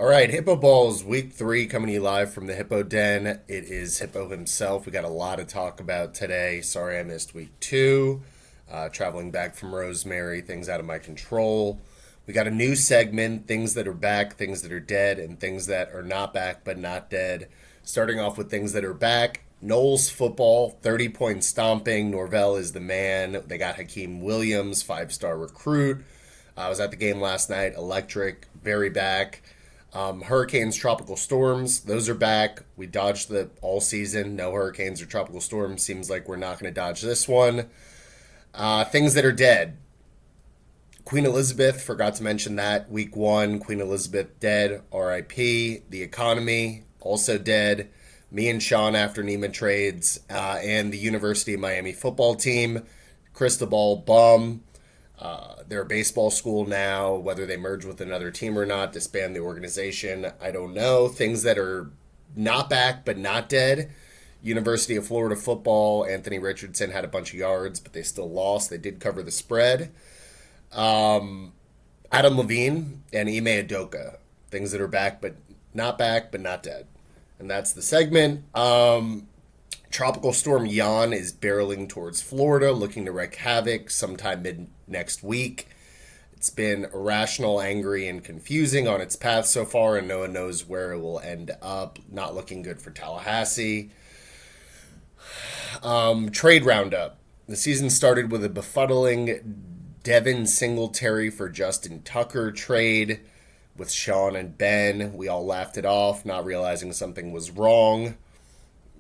All right, Hippo Balls, week 3, coming to you live from the Hippo Den. It is Hippo himself. We got a lot to talk about today. Sorry I missed week 2. Traveling back from Rosemary, things out of my control. We got a new segment, things that are back, things that are dead, and things that are not back but not dead. Starting off with things that are back. Knowles football, 30-point stomping. Norvell is the man. They got Hakeem Williams, 5-star recruit. I was at the game last night. Electric, very back. Hurricanes, tropical storms, those are back. We dodged the all season. No hurricanes or tropical storms. Seems like we're not going to dodge this one. Things that are dead. Queen Elizabeth, forgot to mention that. Week 1, Queen Elizabeth dead. RIP. The economy, also dead. Me and Sean after Neiman trades. And the University of Miami football team. Cristobal bum. They're a baseball school now. Whether they merge with another team or not, disband the organization, I don't know. Things that are not back but not dead. University of Florida football. Anthony Richardson had a bunch of yards, but they still lost. They did cover the spread. Adam Levine and Ime Udoka. Things that are back but not dead. And that's the segment. Tropical storm Yan is barreling towards Florida, looking to wreak havoc sometime mid next week. It's been irrational, angry, and confusing on its path so far, and no one knows where it will end up. Not looking good for Tallahassee. Trade roundup. The season started with a befuddling Devin Singletary for Justin Tucker trade with Sean and Ben. We all laughed it off, not realizing something was wrong.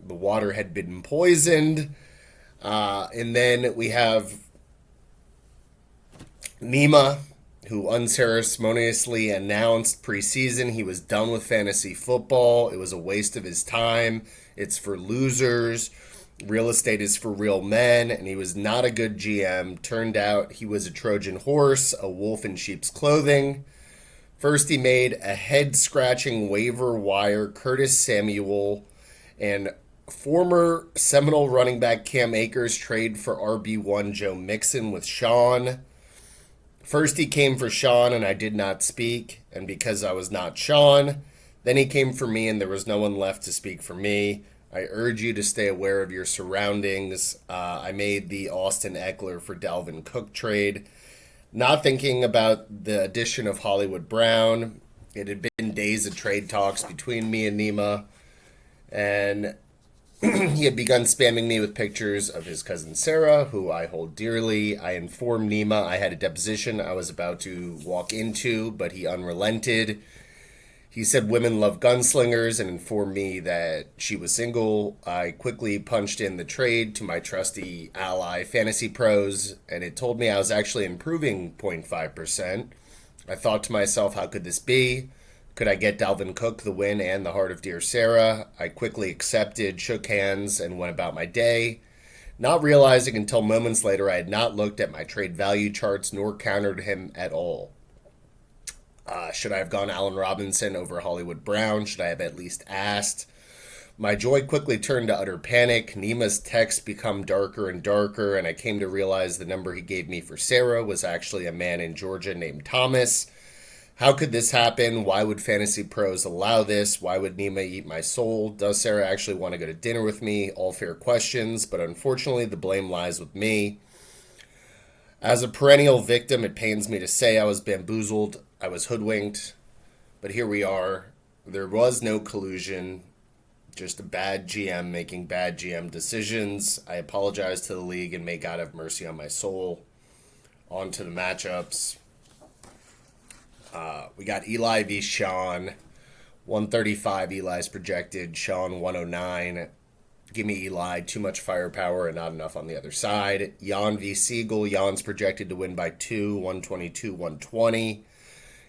The water had been poisoned. And then we have Nima, who unceremoniously announced preseason he was done with fantasy football. It was a waste of his time. It's for losers. Real estate is for real men. And he was not a good GM. Turned out he was a Trojan horse, a wolf in sheep's clothing. First, he made a head-scratching waiver wire Curtis Samuel and former Seminole running back Cam Akers trade for RB1 Joe Mixon with Sean. First he came for Sean and I did not speak, and because I was not Sean, then he came for me and there was no one left to speak for me. I urge you to stay aware of your surroundings. I made the Austin Eckler for Dalvin Cook trade, not thinking about the addition of Hollywood Brown. It had been days of trade talks between me and Nima, and he had begun spamming me with pictures of his cousin Sarah, who I hold dearly. I informed Nima I had a deposition I was about to walk into, but he unrelented. He said women love gunslingers and informed me that she was single. I quickly punched in the trade to my trusty ally, Fantasy Pros, and it told me I was actually improving 0.5%. I thought to myself, how could this be? Could I get Dalvin Cook the win and the heart of dear Sarah? I quickly accepted, shook hands, and went about my day, not realizing until moments later I had not looked at my trade value charts nor countered him at all. Should I have gone Allen Robinson over Hollywood Brown? Should I have at least asked? My joy quickly turned to utter panic. Nima's texts become darker and darker, and I came to realize the number he gave me for Sarah was actually a man in Georgia named Thomas. How could this happen? Why would Fantasy Pros allow this? Why would Nima eat my soul? Does Sarah actually want to go to dinner with me? All fair questions, but unfortunately the blame lies with me. As a perennial victim, it pains me to say I was bamboozled, I was hoodwinked, but here we are. There was no collusion, just a bad GM making bad GM decisions. I apologize to the league and may God have mercy on my soul. On to the matchups. We got Eli v. Sean. 135 Eli's projected. Sean 109. Give me Eli. Too much firepower and not enough on the other side. Jan v. Siegel. Jan's projected to win by 2. 122, 120.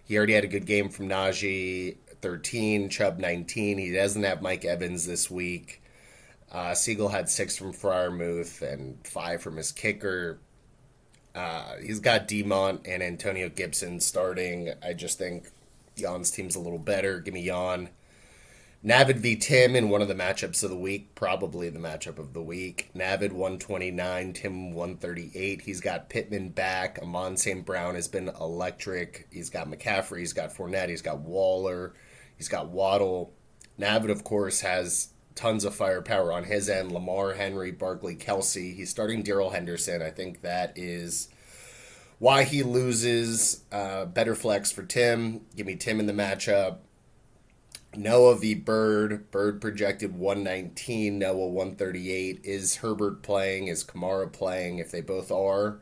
He already had a good game from Najee. 13. Chubb 19. He doesn't have Mike Evans this week. Siegel had 6 from Freiermuth and 5 from his kicker. He's got Demont and Antonio Gibson starting. I just think Jan's team's a little better. Give me Jan. Navid v. Tim in one of the matchups of the week. Probably the matchup of the week. Navid 129, Tim 138. He's got Pittman back. Amon St. Brown has been electric. He's got McCaffrey. He's got Fournette. He's got Waller. He's got Waddle. Navin, of course, has tons of firepower on his end. Lamar, Henry, Barkley, Kelsey. He's starting Darrell Henderson. I think that is why he loses. Better flex for Tim. Give me Tim in the matchup. Noah v. Bird. Bird projected 119. Noah 138. Is Herbert playing? Is Kamara playing? If they both are.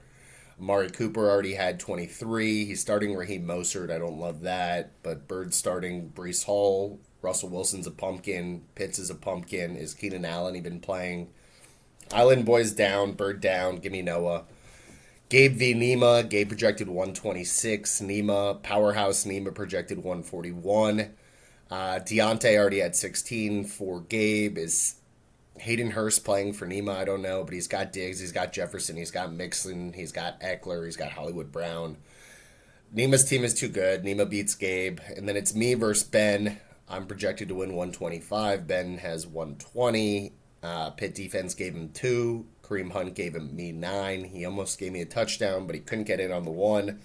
Amari Cooper already had 23. He's starting Raheem Mostert. I don't love that. But Bird's starting Brees Hall. Russell Wilson's a pumpkin. Pitts is a pumpkin. Is Keenan Allen even playing? Island Boys down. Bird down. Give me Noah. Gabe v. Nima. Gabe projected 126. Nima, powerhouse Nima projected 141. Deontay already had 16 for Gabe. Is Hayden Hurst playing for Nima? I don't know, but he's got Diggs, he's got Jefferson, he's got Mixon, he's got Eckler, he's got Hollywood Brown. Nima's team is too good. Nima beats Gabe. And then it's me versus Ben. I'm projected to win 125. Ben has 120. Pitt defense gave him 2. Kareem Hunt gave me 9. He almost gave me a touchdown, but he couldn't get in on the 1.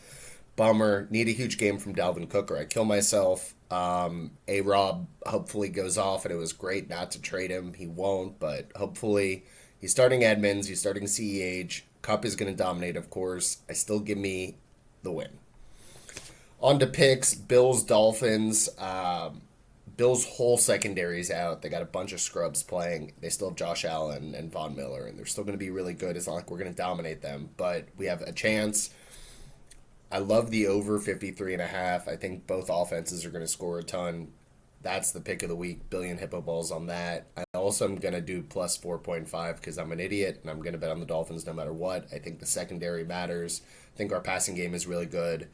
Bummer. Need a huge game from Dalvin Cook or I kill myself. A-Rob hopefully goes off, and it was great not to trade him. He won't, but hopefully he's starting Edmonds. He's starting CEH. Cup is going to dominate, of course. I still give me the win. On to picks. Bills, Dolphins. Bills' whole secondary is out. They got a bunch of scrubs playing. They still have Josh Allen and Von Miller, and they're still going to be really good. It's not like we're going to dominate them, but we have a chance. I love the over 53.5. I think both offenses are going to score a ton. That's the pick of the week. Billion Hippo Balls on that. I also am going to do plus 4.5 because I'm an idiot, and I'm going to bet on the Dolphins no matter what. I think the secondary matters. I think our passing game is really good.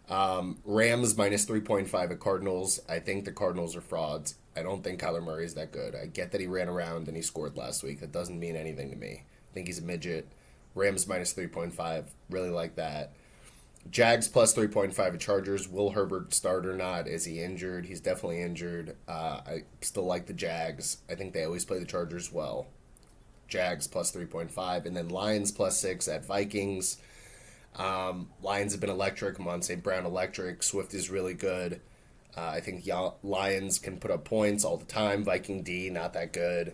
Rams minus 3.5 at Cardinals. I think the Cardinals are frauds. I don't think Kyler Murray is that good. I get that he ran around and he scored last week. That doesn't mean anything to me. I think he's a midget. Rams minus 3.5. Really like that. Jags plus 3.5 at Chargers. Will Herbert start or not? Is he injured? He's definitely injured. I still like the Jags. I think they always play the Chargers well. Jags plus 3.5. And then Lions plus 6 at Vikings. Lions have been electric. I'm on St. Brown electric. Swift is really good. I think Lions can put up points all the time. Viking D, not that good.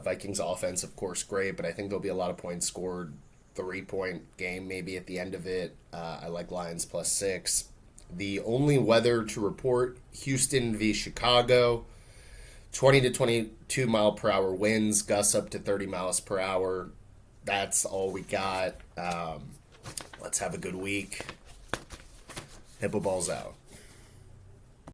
Vikings offense, of course, great, but I think there'll be a lot of points scored. 3-point game maybe at the end of it. I like Lions plus 6. The only weather to report, Houston v. Chicago. 20 to 22 mile per hour winds, gusts up to 30 miles per hour. That's all we got. Let's have a good week. Hippo Balls out.